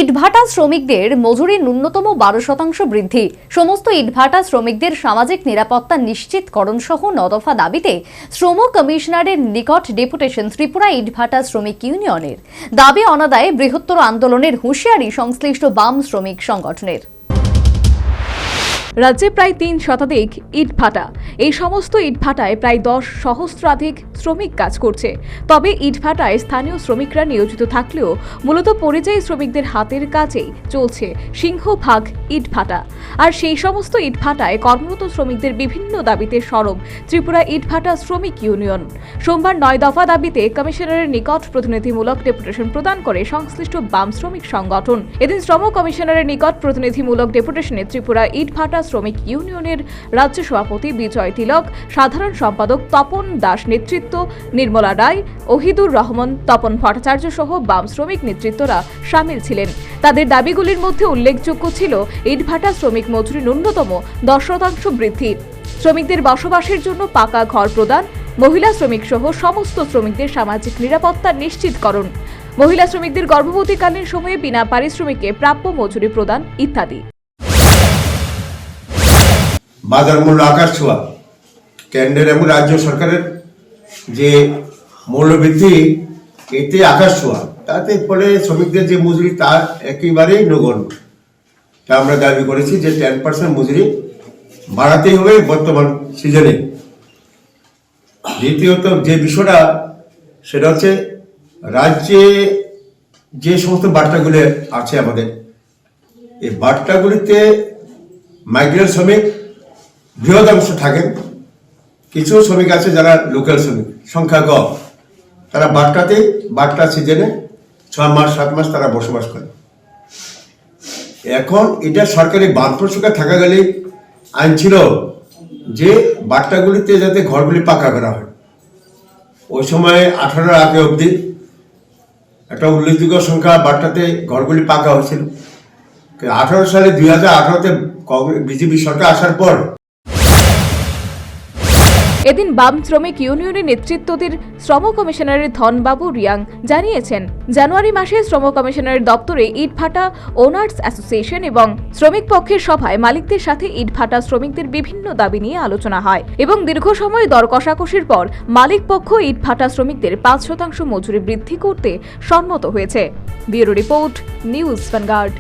ইটভাটা শ্রমিকদের মজুরি ন্যূনতম 12% বৃদ্ধি, সমস্ত ইটভাটা শ্রমিকদের সামাজিক নিরাপত্তা নিশ্চিতকরণ সহ 9 দফা দাবিতে শ্রম কমিশনারের নিকট ডেপুটেশন ত্রিপুরা ইটভাটা শ্রমিক ইউনিয়নের। দাবি অনাদায়ে বৃহত্তর আন্দোলনের হুঁশিয়ারি সংশ্লিষ্ট বাম শ্রমিক সংগঠনের। রাজ্যে প্রায় 3 শতাধিক ইটভাটা, এই সমস্ত ইটভাটায় প্রায় 10 সহস্রাধিক শ্রমিক কাজ করছে। তবে ইটভাটায় স্থানীয় শ্রমিকরা নিয়োজিত থাকলেও মূলত পরিযায়ী শ্রমিকদের হাতের কাজেই চলছে সিংহভাগ ইটভাটা। আর সেই সমস্ত ইটভাটায় কর্মরত শ্রমিকদের বিভিন্ন দাবিতে সরব ত্রিপুরা ইটভাটা শ্রমিক ইউনিয়ন। সোমবার 9 দফা দাবিতে কমিশনারের নিকট প্রতিনিধিমূলক ডেপুটেশন প্রদান করে সংশ্লিষ্ট বাম শ্রমিক সংগঠন। এদিন শ্রম কমিশনারের নিকট প্রতিনিধিমূলক ডেপুটেশনে ত্রিপুরা ইটভাটা শ্রমিক ইউনিয়নের রাজ্য সভাপতি বিজয় তিলক, সাধারণ সম্পাদক তপন দাস নেতৃত্ব, নির্মলা রায়, ওহিদুর রহমান, তপন ভট্টাচার্য সহ বাম শ্রমিক নেতৃত্বরা সামিল ছিলেন। তাদের দাবিগুলির মধ্যে উল্লেখযোগ্য ছিল ইটভাটা শ্রমিক মজুরি ন্যূনতম 10% বৃদ্ধি, শ্রমিকদের বসবাসের জন্য পাকা ঘর প্রদান, মহিলা শ্রমিক সহ সমস্ত শ্রমিকদের সামাজিক নিরাপত্তা নিশ্চিতকরণ, মহিলা শ্রমিকদের গর্ভবতীকালীন সময়ে বিনা পারিশ্রমিকে প্রাপ্য মজুরি প্রদান ইত্যাদি। বাজার মূল্য আকাশ ছোঁয়া, কেন্দ্রের এবং রাজ্য সরকারের যে মূল্যবৃদ্ধি এতে আকাশ ছোঁয়া, তাতে ফলে শ্রমিকদের যে মজুরি তা একেবারেই নগণ্য। তা আমরা দাবি করেছি যে 10% মজুরি বাড়াতেই হবে বর্তমান সিজনে। দ্বিতীয়ত যে বিষয়টা সেটা হচ্ছে রাজ্যে যে সমস্ত বার্তাগুলি আছে আমাদের, এই বার্তাগুলিতে মাইগ্রেন্ট শ্রমিক বৃহদাংশ থাকেন, কিছু শ্রমিক আছে যারা লোকাল শ্রমিক, সংখ্যা কম, তারা বাট্টা সিজনে 6 মাস 7 মাস তারা বসবাস করে। এখন এটা সরকারি বাঁধ প্রসঙ্গে থাকাকালীন আইন ছিল যে বাট্টাগুলিতে যাতে ঘরগুলি পাকা করা হয়। ওই সময় 18 আগে অবধি একটা উল্লেখযোগ্য সংখ্যা বাট্টাতে ঘরগুলি পাকা হয়েছিল। 18 সালে 2018-তে বিজেপি সরকার আসার পর এদিন বাম শ্রমিক ইউনিয়নের নেতৃত্বদের শ্রম কমিশনারের ধনবাবু রিয়াং জানিয়েছেন, জানুয়ারি মাসে শ্রম কমিশনারের দপ্তরে ইটভাটা ওনার্স অ্যাসোসিয়েশন এবং শ্রমিক পক্ষের সভায় মালিকদের সাথে ইটভাটা শ্রমিকদের বিভিন্ন দাবি নিয়ে আলোচনা হয় এবং দীর্ঘ সময় দর কষাকষির পর মালিক পক্ষ ইটভাটা শ্রমিকদের 5% মজুরি বৃদ্ধি করতে সম্মত হয়েছে। Bureau report, news vanguard.